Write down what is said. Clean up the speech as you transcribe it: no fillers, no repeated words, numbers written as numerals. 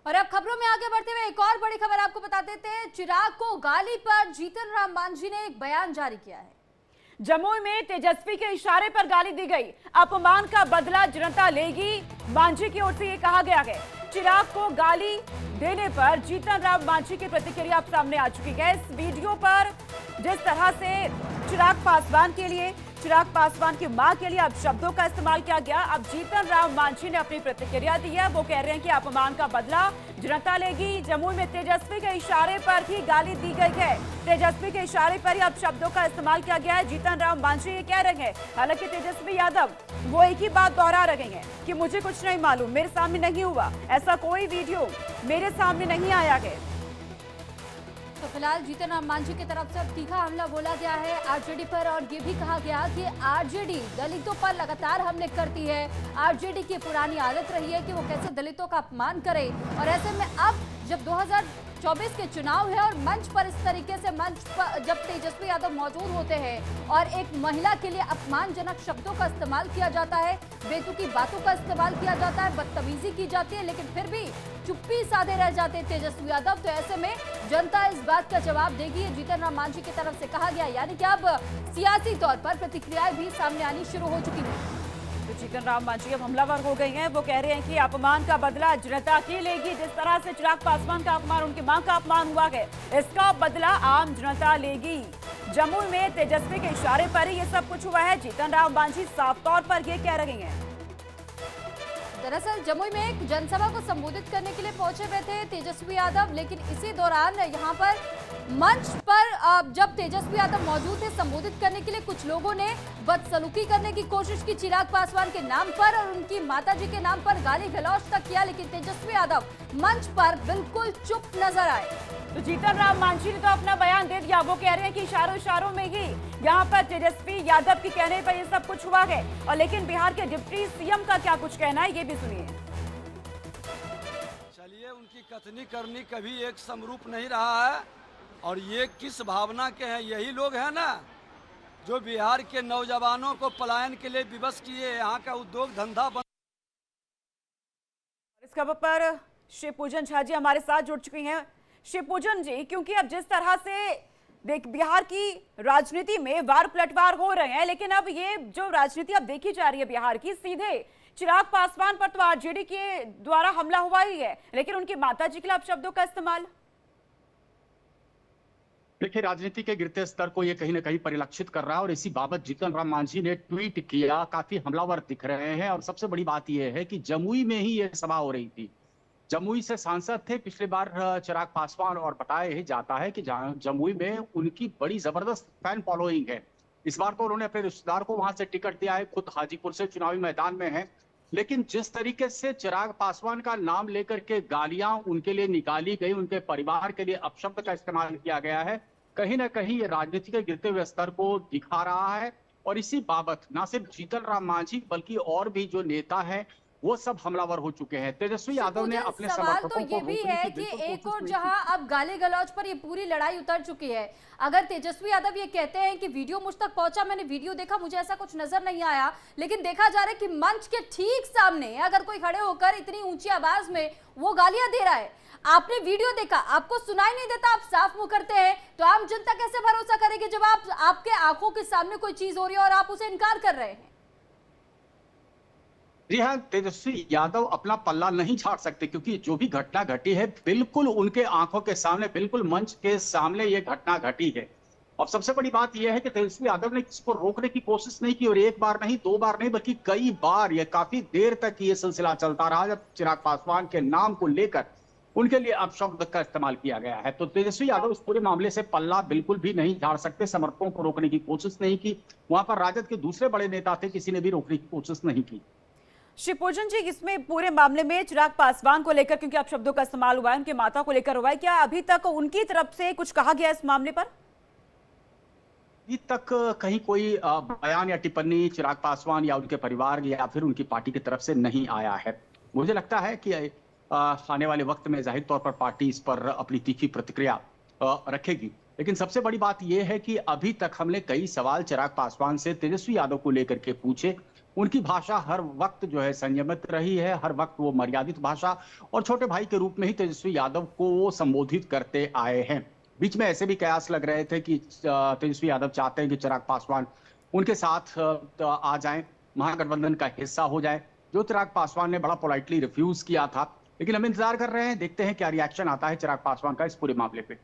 और अब खबरों में आगे बढ़ते हुए एक और बड़ी खबर आपको बता देते हैं। चिराग को गाली पर जीतन राम मांझी ने एक बयान जारी किया है। जमुई में तेजस्वी के इशारे पर गाली दी गई, अपमान का बदला जनता लेगी, मांझी की ओर से ये कहा गया है। चिराग को गाली देने पर जीतन राम मांझी की प्रतिक्रिया अब सामने आ चुकी है। इस वीडियो पर जिस तरह से चिराग पासवान की मां के लिए अब शब्दों का इस्तेमाल किया गया। अब जीतन राम मांझी ने अपनी प्रतिक्रिया दी है। वो कह रहे हैं कि अपमान का बदला जनता लेगी। जमुई में तेजस्वी के इशारे पर ही गाली दी गई है। तेजस्वी के इशारे पर ही अब शब्दों का इस्तेमाल किया गया है। जीतन राम मांझी ये कह रहे हैं। हालांकि तेजस्वी यादव वो एक ही बात दोहरा रहे हैं कि मुझे कुछ नहीं मालूम, मेरे सामने नहीं हुआ, ऐसा कोई वीडियो मेरे सामने नहीं आया है। तो फिलहाल जीतन राम मांझी की तरफ से अब तीखा हमला बोला गया है आरजेडी पर, और ये भी कहा गया कि आरजेडी दलितों पर लगातार हमले करती है। आरजेडी की पुरानी आदत रही है कि वो कैसे दलितों का अपमान करे, और ऐसे में अब जब 2024 के चुनाव है और मंच पर इस तरीके से मंच पर जब तेजस्वी यादव मौजूद होते हैं और एक महिला के लिए अपमानजनक शब्दों का इस्तेमाल किया जाता है, बेतुकी बातों का इस्तेमाल किया जाता है, बदतमीजी की जाती है, लेकिन फिर भी चुप्पी साधे रह जाते हैं तेजस्वी यादव। तो ऐसे में जनता इस बात का जवाब देगी, ये जीतन राम मांझी की तरफ से कहा गया। यानी कि अब सियासी तौर पर प्रतिक्रियाएं भी सामने आनी शुरू हो चुकी हैं। तो जीतन राम मांझी अब हमलावर हो गई हैं। वो कह रहे हैं कि अपमान का बदला जनता की लेगी। जिस तरह से चिराग पासवान का अपमान, उनकी मां का अपमान हुआ है, इसका बदला आम जनता लेगी। जमुई में तेजस्वी के इशारे पर ही ये सब कुछ हुआ है। जीतन राम मांझी साफ तौर पर ये कह रहे हैं। दरअसल जमुई में एक जनसभा को संबोधित करने के लिए पहुंचे हुए थे तेजस्वी यादव, लेकिन इसी दौरान यहां पर मंच पर जब तेजस्वी यादव मौजूद थे संबोधित करने के लिए, कुछ लोगों ने बदसलूकी करने की कोशिश की चिराग पासवान के नाम पर और उनकी माताजी के नाम पर गाली गलौज तक किया, लेकिन तेजस्वी यादव मंच पर बिल्कुल चुप नजर आए। तो जीतन राम मांझी ने तो अपना बयान दे दिया। वो कह रहे हैं कि इशारों में ही यहाँ पर तेजस्वी यादव के कहने पर ये सब कुछ हुआ है। और लेकिन बिहार के डिप्टी सीएम का क्या कुछ कहना है, ये भी सुनिए। चलिए, उनकी कथनी करनी कभी एक समरूप नहीं रहा है, और ये किस भावना के हैं? यही लोग हैं ना जो बिहार के नौजवानों को पलायन के लिए विवश किए, यहाँ का उद्योग धंधा बंद। इस खबर पर शिव पूजन झा जी हमारे साथ जुड़ चुकी हैं। शिव पूजन जी, क्योंकि अब जिस तरह से बिहार की राजनीति में वार पलटवार हो रहे हैं, लेकिन अब ये जो राजनीति अब देखी जा रही है बिहार की, सीधे चिराग पासवान पर तो आरजेडी के द्वारा हमला हुआ ही है, लेकिन उनकी माताजी के लिए अब शब्दों का इस्तेमाल। देखिए, राजनीति के गिरते स्तर को ये कहीं ना कहीं परिलक्षित कर रहा है, और इसी बाबत जीतन राम मांझी ने ट्वीट किया। काफी हमलावर दिख रहे हैं, और सबसे बड़ी बात यह है कि जमुई में ही ये सभा हो रही थी। जमुई से सांसद थे पिछली बार चिराग पासवान, और बताया जाता है कि जमुई में उनकी बड़ी जबरदस्त फैन फॉलोइंग है। इस बार तो उन्होंने अपने रिश्तेदार को वहां से टिकट दिया है, खुद हाजीपुर से चुनावी मैदान में है। लेकिन जिस तरीके से चिराग पासवान का नाम लेकर के गालियां उनके लिए निकाली गई, उनके परिवार के लिए अपशब्द का इस्तेमाल किया गया है, कहीं ना कहीं ये राजनीति के गिरते हुए स्तर को दिखा रहा है। और इसी बाबत न सिर्फ जीतन राम मांझी बल्कि और भी जो नेता है वो सब हमलावर हो चुके हैं। तेजस्वी यादव ने अपने समर्थकों को तो ये भी है कि एक और जहां अब गाली गलौज पर ये पूरी लड़ाई उतर चुकी है। अगर तेजस्वी यादव ये कहते हैं कि वीडियो मुझ तक पहुंचा, मैंने वीडियो देखा, मुझे ऐसा कुछ नजर नहीं आया, लेकिन देखा जा रहा है कि मंच के ठीक सामने अगर कोई खड़े होकर इतनी ऊंची आवाज में वो गालियां दे रहा है, आपने वीडियो देखा, आपको सुनाई नहीं देता, आप साफ मुंह करते हैं, तो आम जनता कैसे भरोसा करेगी जब आपके आंखों के सामने कोई चीज हो रही है और आप उसे इनकार कर रहे हैं? जी हाँ, तेजस्वी यादव अपना पल्ला नहीं झाड़ सकते, क्योंकि जो भी घटना घटी है बिल्कुल उनके आंखों के सामने, बिल्कुल मंच के सामने ये घटना घटी है। और सबसे बड़ी बात यह है कि तेजस्वी यादव ने इसको रोकने की कोशिश नहीं की, और एक बार नहीं, दो बार नहीं, बल्कि कई बार, ये काफी देर तक ये सिलसिला चलता रहा, जब चिराग पासवान के नाम को लेकर उनके लिए अपशब्द का इस्तेमाल किया गया है। तो तेजस्वी यादव इस पूरे मामले से पल्ला बिल्कुल भी नहीं झाड़ सकते। समर्थकों को रोकने की कोशिश नहीं की, वहां पर राजद के दूसरे बड़े नेता थे, किसी ने भी रोकने की कोशिश नहीं की। शिवपूजन जी, इसमें पूरे मामले में चिराग पासवान को लेकर, क्योंकि अब शब्दों का इस्तेमाल हुआ है, उनकी माता को लेकर हुआ है, क्या अभी तक उनकी तरफ से कुछ कहा गया इस मामले पर? अभी तक कहीं कोई बयान या टिप्पणी चिराग पासवान या उनके परिवार या फिर उनकी पार्टी की तरफ से नहीं आया है। मुझे लगता है कि आने वाले वक्त में जाहिर तौर पर पार्टी इस पर अपनी तीखी प्रतिक्रिया रखेगी। लेकिन सबसे बड़ी बात यह है कि अभी तक हमने कई सवाल चिराग पासवान से तेजस्वी यादव को लेकर के पूछे, उनकी भाषा हर वक्त जो है संयमित रही है, हर वक्त वो मर्यादित भाषा और छोटे भाई के रूप में ही तेजस्वी यादव को वो संबोधित करते आए हैं। बीच में ऐसे भी कयास लग रहे थे कि तेजस्वी यादव चाहते हैं कि चिराग पासवान उनके साथ आ जाएं, महागठबंधन का हिस्सा हो जाए, जो चिराग पासवान ने बड़ा पोलाइटली रिफ्यूज किया था। लेकिन हम इंतजार कर रहे हैं, देखते हैं क्या रिएक्शन आता है चिराग पासवान का इस पूरे मामले पे।